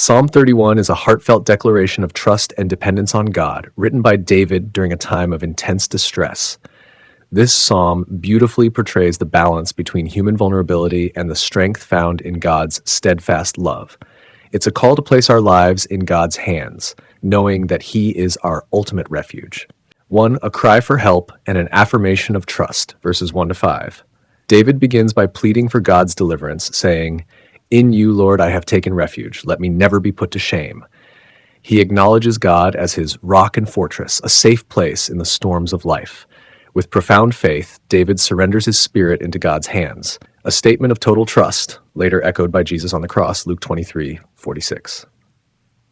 Psalm 31 is a heartfelt declaration of trust and dependence on God, written by David during a time of intense distress. This psalm beautifully portrays the balance between human vulnerability and the strength found in God's steadfast love. It's a call to place our lives in God's hands, knowing that He is our ultimate refuge. 1. A cry for help and an affirmation of trust, verses 1 to 5. David begins by pleading for God's deliverance, saying, "In you, Lord, I have taken refuge. Let me never be put to shame." He acknowledges God as his rock and fortress, a safe place in the storms of life. With profound faith, David surrenders his spirit into God's hands, a statement of total trust, later echoed by Jesus on the cross, Luke 23:46.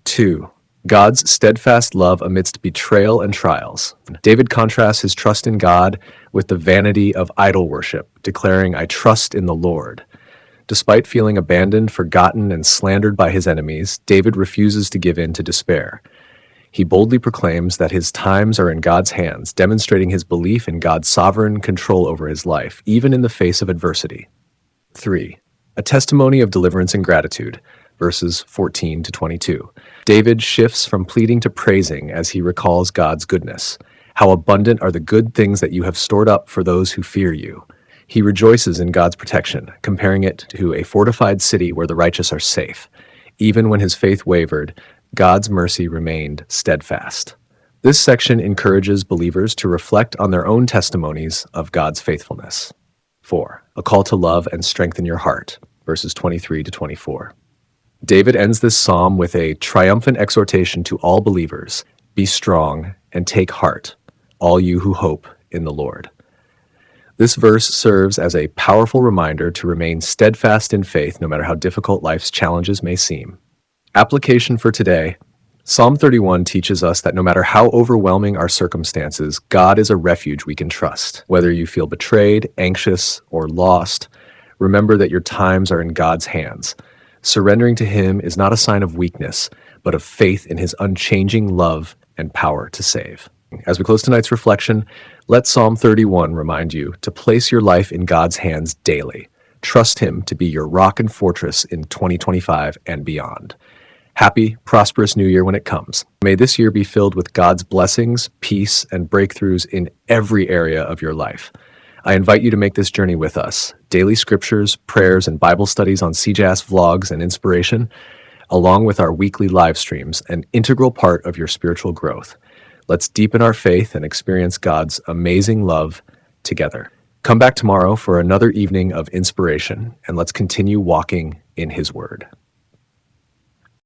2. God's steadfast love amidst betrayal and trials. David contrasts his trust in God with the vanity of idol worship, declaring, "I trust in the Lord." Despite feeling abandoned, forgotten, and slandered by his enemies, David refuses to give in to despair. He boldly proclaims that his times are in God's hands, demonstrating his belief in God's sovereign control over his life, even in the face of adversity. 3. A testimony of deliverance and gratitude, verses 14 to 22. David shifts from pleading to praising as he recalls God's goodness. How abundant are the good things that you have stored up for those who fear you. He rejoices in God's protection, comparing it to a fortified city where the righteous are safe. Even when his faith wavered, God's mercy remained steadfast. This section encourages believers to reflect on their own testimonies of God's faithfulness. 4. A call to love and strengthen your heart, verses 23 to 24. David ends this psalm with a triumphant exhortation to all believers: "Be strong and take heart, all you who hope in the Lord." This verse serves as a powerful reminder to remain steadfast in faith no matter how difficult life's challenges may seem. Application for today. Psalm 31 teaches us that no matter how overwhelming our circumstances, God is a refuge we can trust. Whether you feel betrayed, anxious, or lost, remember that your times are in God's hands. Surrendering to Him is not a sign of weakness, but of faith in His unchanging love and power to save. As we close tonight's reflection, let Psalm 31 remind you to place your life in God's hands daily. Trust Him to be your rock and fortress in 2025 and beyond. Happy, prosperous New Year when it comes. May this year be filled with God's blessings, peace, and breakthroughs in every area of your life. I invite you to make this journey with us. Daily scriptures, prayers, and Bible studies on CJAS vlogs and inspiration, along with our weekly live streams, an integral part of your spiritual growth. Let's deepen our faith and experience God's amazing love together. Come back tomorrow for another evening of inspiration, and let's continue walking in His Word.